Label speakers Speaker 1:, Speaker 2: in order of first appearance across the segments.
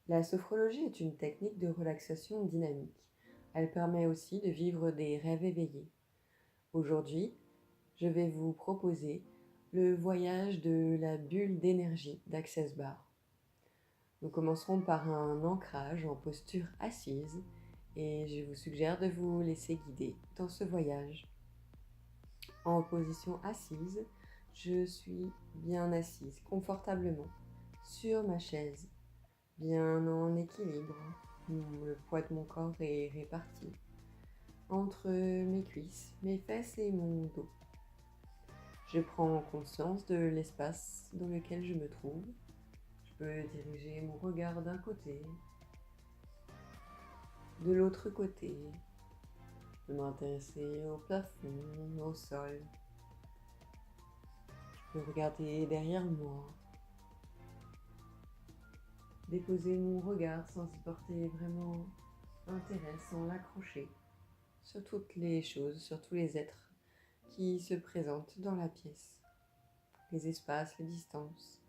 Speaker 1: La sophrologie est une technique de relaxation dynamique. Elle permet aussi de vivre des rêves éveillés. Aujourd'hui, je vais vous proposer le voyage de la bulle d'énergie d'Access Bar. Nous commencerons par un ancrage en posture assise et je vous suggère de vous laisser guider dans ce voyage. En position assise, je suis bien assise confortablement sur ma chaise, bien en équilibre. Le poids de mon corps est réparti entre mes cuisses, mes fesses et mon dos. Je prends conscience de l'espace dans lequel je me trouve. Je peux diriger mon regard d'un côté, de l'autre côté. Je peux m'intéresser au plafond, au sol. Je peux regarder derrière moi. Déposer mon regard sans y porter vraiment intérêt, sans l'accrocher sur toutes les choses, sur tous les êtres qui se présentent dans la pièce, les espaces, les distances.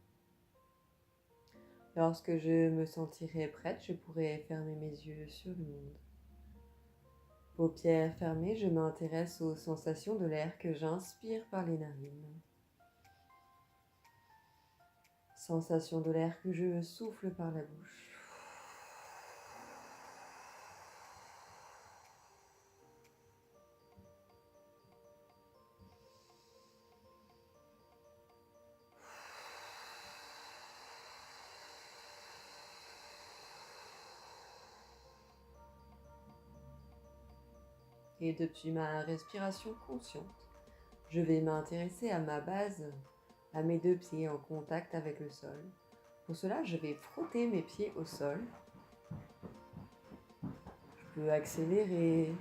Speaker 1: Lorsque je me sentirai prête, je pourrai fermer mes yeux sur le monde. Paupières fermées, je m'intéresse aux sensations de l'air que j'inspire par les narines. Sensation de l'air que je souffle par la bouche. Et depuis ma respiration consciente, je vais m'intéresser à ma base, à mes deux pieds en contact avec le sol. Pour cela, je vais frotter mes pieds au sol. Je peux accélérer,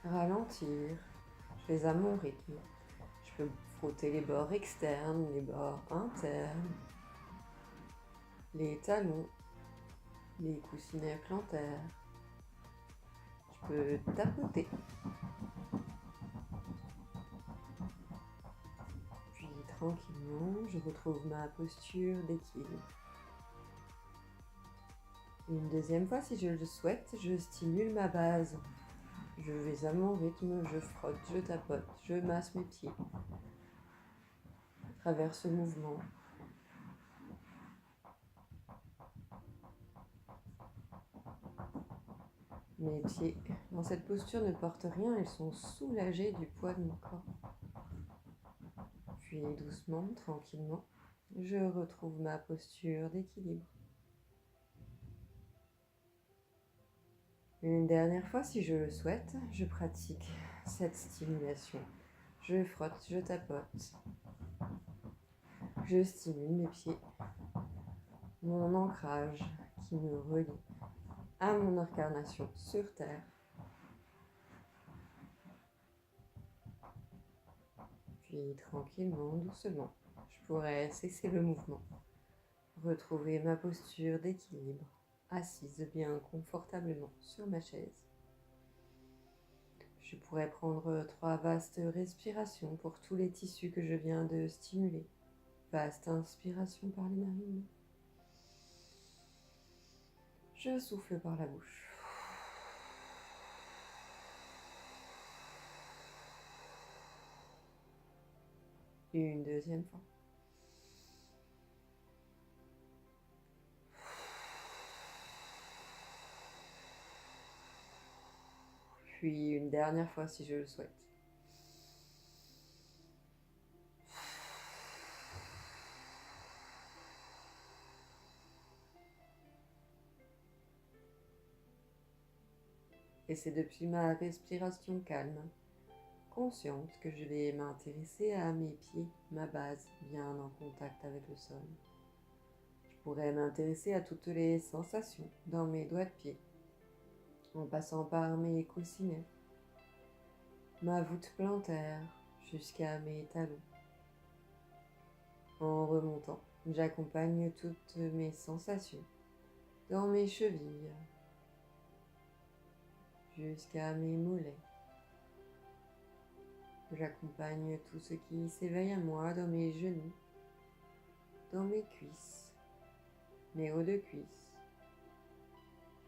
Speaker 1: ralentir. Je fais à mon rythme. Je peux frotter les bords externes, les bords internes, les talons, les coussinets plantaires. Je peux tapoter. Puis tranquillement, je retrouve ma posture d'équilibre. Une deuxième fois, si je le souhaite, je stimule ma base. Je vais à mon rythme, je frotte, je tapote, je masse mes pieds à travers ce mouvement. Mes pieds, dans cette posture, ne portent rien, ils sont soulagés du poids de mon corps. Puis doucement, tranquillement, je retrouve ma posture d'équilibre. Une dernière fois, si je le souhaite, je pratique cette stimulation. Je frotte, je tapote. Je stimule mes pieds, mon ancrage qui me relie à mon incarnation sur Terre. Puis tranquillement, doucement, je pourrais cesser le mouvement, retrouver ma posture d'équilibre, assise bien confortablement sur ma chaise. Je pourrais prendre 3 vastes respirations pour tous les tissus que je viens de stimuler. Vaste inspiration par les narines. Je souffle par la bouche. Une deuxième fois. Puis une dernière fois si je le souhaite. Et c'est depuis ma respiration calme, consciente, que je vais m'intéresser à mes pieds, ma base, bien en contact avec le sol. Je pourrais m'intéresser à toutes les sensations dans mes doigts de pied, en passant par mes coussinets, ma voûte plantaire, jusqu'à mes talons. En remontant, j'accompagne toutes mes sensations dans mes chevilles, jusqu'à mes mollets. J'accompagne tout ce qui s'éveille à moi dans mes genoux, dans mes cuisses, mes hauts de cuisse,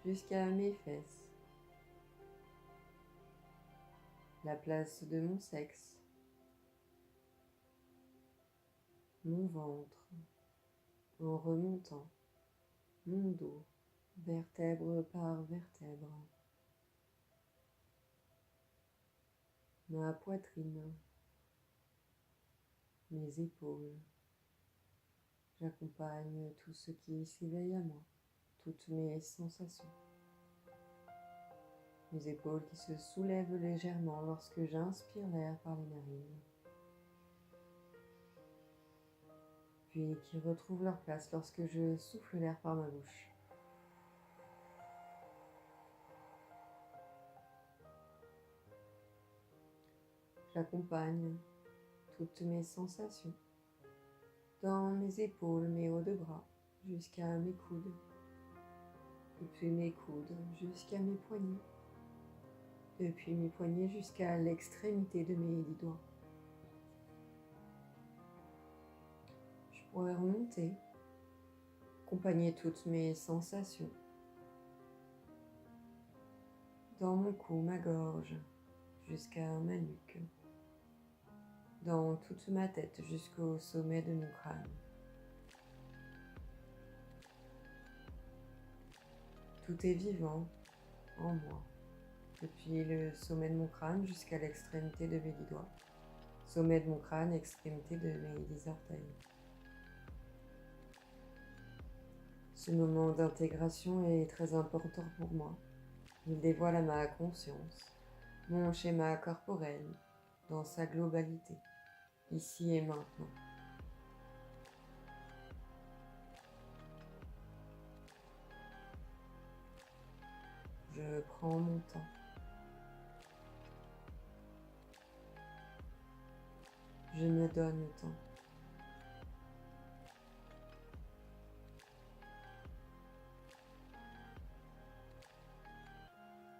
Speaker 1: jusqu'à mes fesses, la place de mon sexe, mon ventre, en remontant mon dos, vertèbre par vertèbre, ma poitrine, mes épaules. J'accompagne tout ce qui s'éveille à moi, toutes mes sensations. Mes épaules qui se soulèvent légèrement lorsque j'inspire l'air par les narines, puis qui retrouvent leur place lorsque je souffle l'air par ma bouche. J'accompagne toutes mes sensations dans mes épaules, mes hauts de bras, jusqu'à mes coudes, depuis mes coudes jusqu'à mes poignets, depuis mes poignets jusqu'à l'extrémité de mes 10 doigts. Je pourrais remonter, accompagner toutes mes sensations dans mon cou, ma gorge, jusqu'à ma nuque, dans toute ma tête jusqu'au sommet de mon crâne. Tout est vivant en moi, depuis le sommet de mon crâne jusqu'à l'extrémité de mes 10 doigts, sommet de mon crâne, extrémité de mes 10 orteils. Ce moment d'intégration est très important pour moi. Il dévoile à ma conscience mon schéma corporel dans sa globalité, ici et maintenant. Je prends mon temps. Je me donne le temps.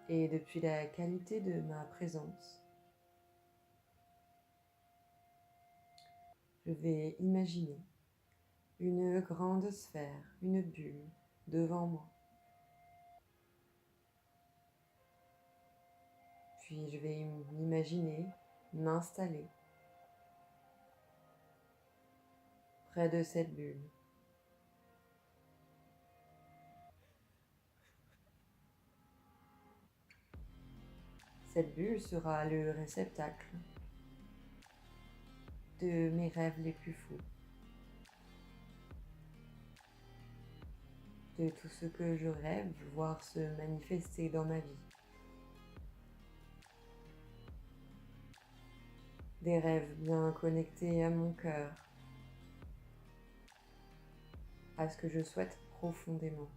Speaker 1: Et depuis la qualité de ma présence, je vais imaginer une grande sphère, une bulle devant moi. Puis je vais m'imaginer m'installer près de cette bulle. Cette bulle sera le réceptacle de mes rêves les plus fous, de tout ce que je rêve voir se manifester dans ma vie. Des rêves bien connectés à mon cœur, à ce que je souhaite profondément,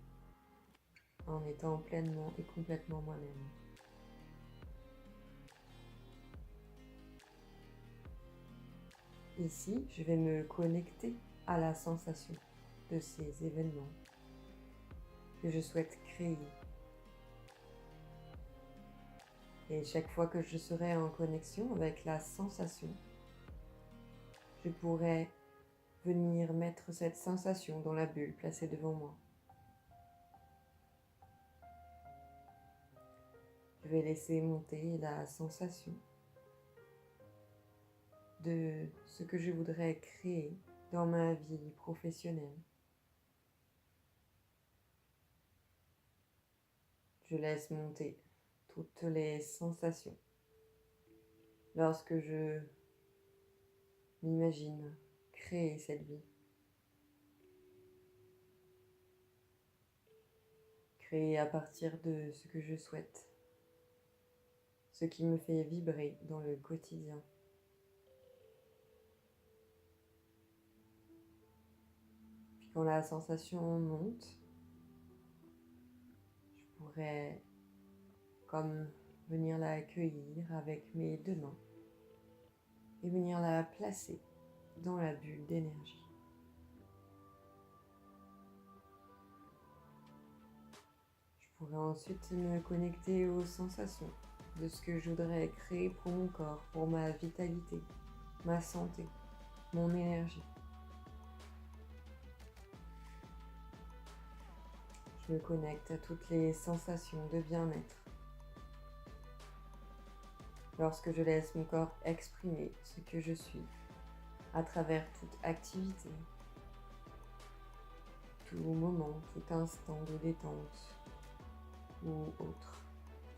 Speaker 1: en étant pleinement et complètement moi-même. Ici, je vais me connecter à la sensation de ces événements que je souhaite créer. Et chaque fois que je serai en connexion avec la sensation, je pourrai venir mettre cette sensation dans la bulle placée devant moi. Je vais laisser monter la sensation de ce que je voudrais créer dans ma vie professionnelle. Je laisse monter toutes les sensations lorsque je m'imagine créer cette vie. Créer à partir de ce que je souhaite, ce qui me fait vibrer dans le quotidien. Puis quand la sensation monte, je pourrais comme venir la accueillir avec mes 2 mains et venir la placer dans la bulle d'énergie. Je pourrais ensuite me connecter aux sensations de ce que je voudrais créer pour mon corps, pour ma vitalité, ma santé, mon énergie. Je me connecte à toutes les sensations de bien-être. Lorsque je laisse mon corps exprimer ce que je suis à travers toute activité, tout moment, tout instant de détente ou autre,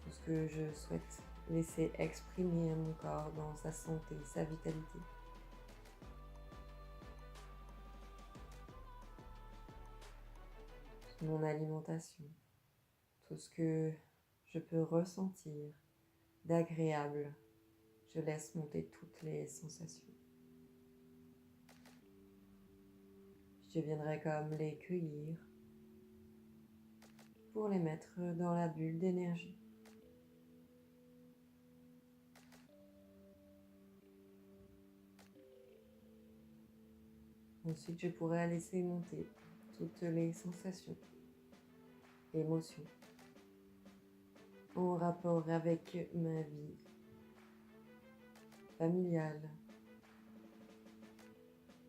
Speaker 1: tout ce que je souhaite laisser exprimer à mon corps dans sa santé, sa vitalité. Mon alimentation, tout ce que je peux ressentir d'agréable, je laisse monter toutes les sensations. Je viendrai comme les cueillir pour les mettre dans la bulle d'énergie. Ensuite, je pourrai laisser monter toutes les sensations, émotions, en rapport avec ma vie familiale.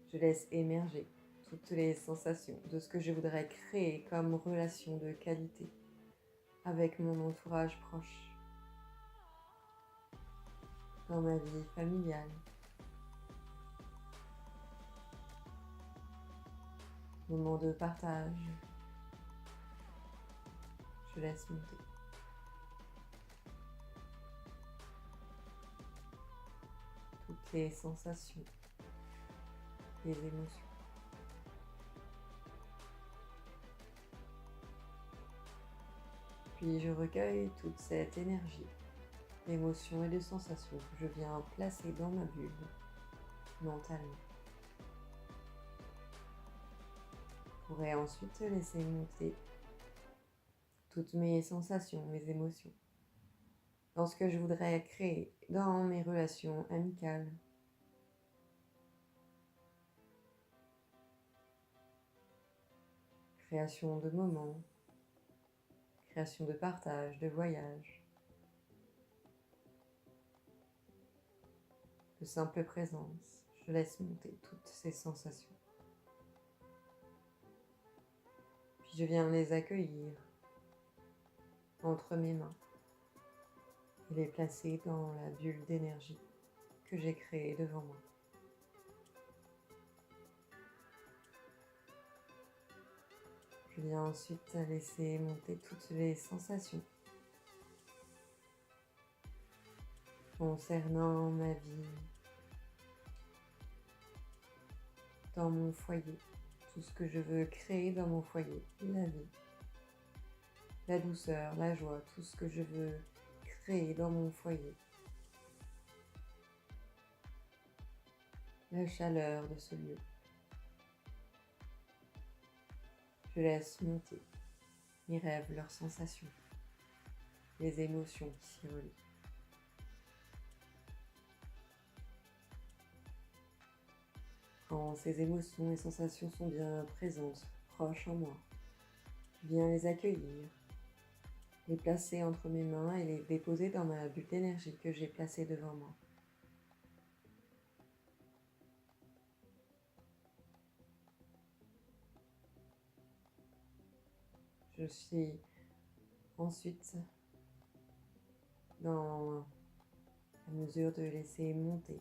Speaker 1: Je laisse émerger toutes les sensations de ce que je voudrais créer comme relation de qualité avec mon entourage proche, dans ma vie familiale. Moment de partage, je laisse monter. Toutes les sensations, les émotions. Puis je recueille toute cette énergie, d'émotions et de sensations que je viens placer dans ma bulle mentalement. Je pourrais ensuite laisser monter toutes mes sensations, mes émotions, dans ce que je voudrais créer dans mes relations amicales. Création de moments, création de partage, de voyage, de simple présence. Je laisse monter toutes ces sensations. Puis je viens les accueillir entre mes mains et les placer dans la bulle d'énergie que j'ai créée devant moi. Je viens ensuite laisser monter toutes les sensations concernant ma vie dans mon foyer, tout ce que je veux créer dans mon foyer, la vie, la douceur, la joie, tout ce que je veux créer dans mon foyer, la chaleur de ce lieu. Je laisse monter mes rêves, leurs sensations, les émotions qui s'y relient. Quand ces émotions et sensations sont bien présentes, proches en moi, je viens les accueillir, les placer entre mes mains et les déposer dans ma bulle d'énergie que j'ai placée devant moi. Je suis ensuite dans la mesure de laisser monter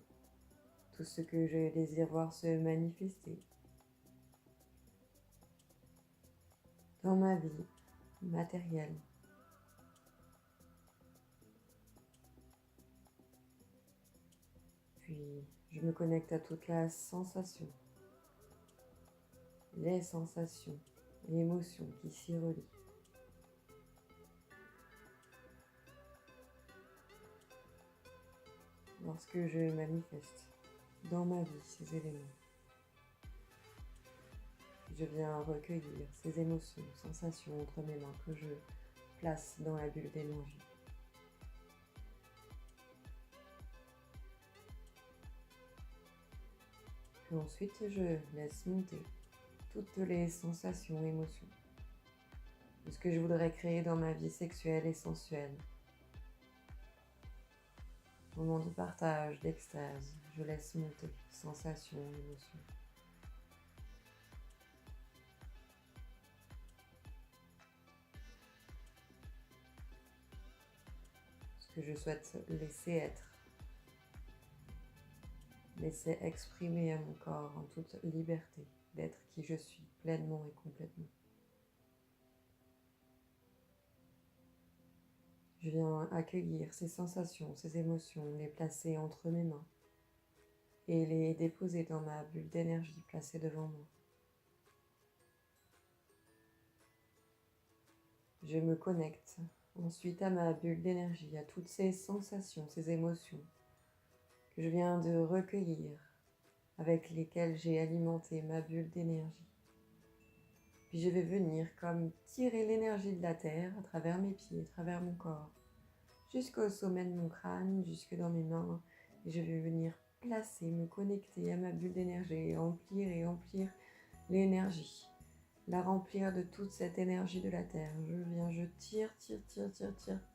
Speaker 1: tout ce que je désire voir se manifester dans ma vie matérielle. Puis je me connecte à toute la sensation, les sensations et émotions qui s'y relient. Lorsque je manifeste dans ma vie ces éléments, je viens recueillir ces émotions, sensations entre mes mains que je place dans la bulle d'énergie. Puis ensuite, je laisse monter toutes les sensations et émotions de ce que je voudrais créer dans ma vie sexuelle et sensuelle. Moment de partage, d'extase, je laisse monter sensations et émotions. que je souhaite laisser être, laisser exprimer à mon corps en toute liberté d'être qui je suis pleinement et complètement. Je viens accueillir ces sensations, ces émotions, les placer entre mes mains et les déposer dans ma bulle d'énergie placée devant moi. Je me connecte ensuite à ma bulle d'énergie, à toutes ces sensations, ces émotions que je viens de recueillir, avec lesquelles j'ai alimenté ma bulle d'énergie. Puis je vais venir comme tirer l'énergie de la terre à travers mes pieds, à travers mon corps, jusqu'au sommet de mon crâne, jusque dans mes mains. Et je vais venir placer, me connecter à ma bulle d'énergie et remplir l'énergie. La remplir de toute cette énergie de la terre. Je tire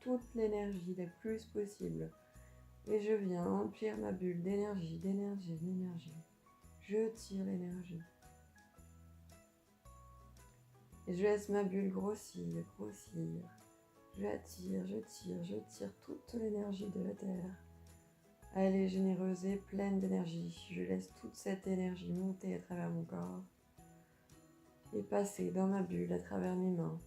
Speaker 1: toute l'énergie le plus possible. Et je viens remplir ma bulle d'énergie. Je tire l'énergie. Et je laisse ma bulle grossir. Je tire toute l'énergie de la terre. Elle est généreuse et pleine d'énergie. Je laisse toute cette énergie monter à travers mon corps et passer dans ma bulle à travers mes mains.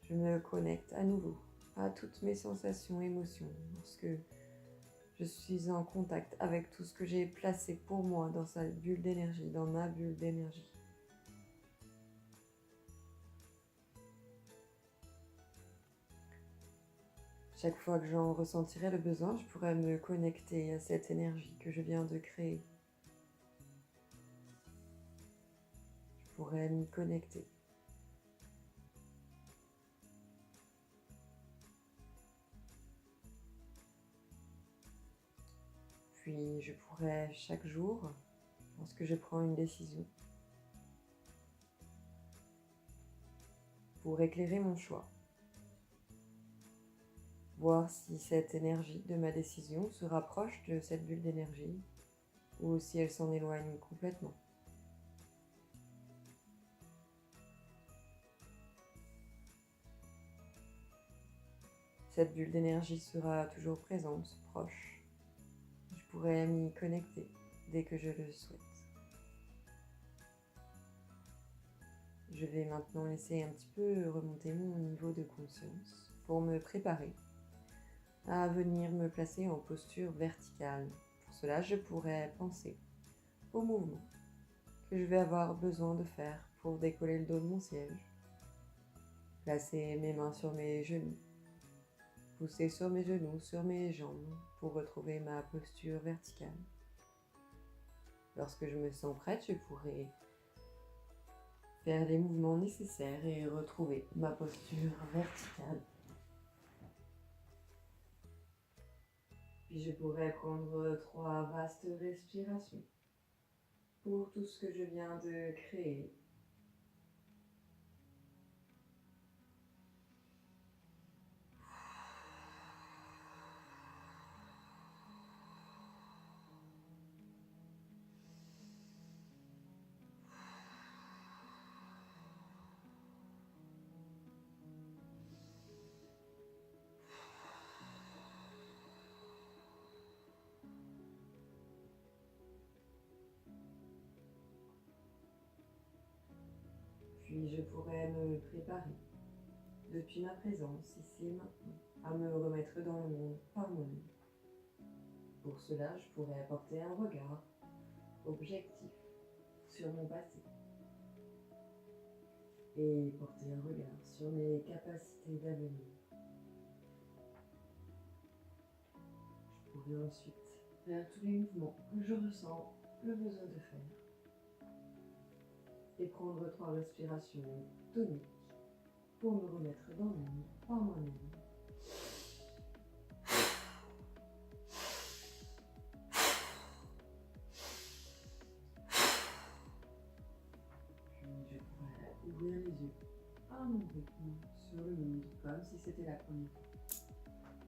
Speaker 1: Je me connecte à nouveau à toutes mes sensations, émotions, lorsque je suis en contact avec tout ce que j'ai placé pour moi dans sa bulle d'énergie, dans ma bulle d'énergie. Chaque fois que j'en ressentirai le besoin, je pourrai me connecter à cette énergie que je viens de créer. Je pourrai m'y connecter. Puis je pourrai chaque jour, lorsque je prends une décision, pour éclairer mon choix, voir si cette énergie de ma décision se rapproche de cette bulle d'énergie ou si elle s'en éloigne complètement. Cette bulle d'énergie sera toujours présente, proche. Je pourrai m'y connecter dès que je le souhaite. Je vais maintenant laisser un petit peu remonter mon niveau de conscience pour me préparer à venir me placer en posture verticale. Pour cela, je pourrais penser au mouvement que je vais avoir besoin de faire pour décoller le dos de mon siège, placer mes mains sur mes genoux, pousser sur mes genoux, sur mes jambes pour retrouver ma posture verticale. Lorsque je me sens prête, je pourrai faire les mouvements nécessaires et retrouver ma posture verticale. Puis je pourrais prendre 3 vastes respirations pour tout ce que je viens de créer. Puis je pourrais me préparer, depuis ma présence ici et maintenant, à me remettre dans le monde par moi-même. Pour cela, je pourrais apporter un regard objectif sur mon passé et porter un regard sur mes capacités d'avenir. Je pourrais ensuite faire tous les mouvements que je ressens le besoin de faire et prendre 3 respirations toniques pour me remettre dans le monde par moi-même. Puis je pourrais ouvrir les yeux à mon rythme sur le monde comme si c'était la première fois.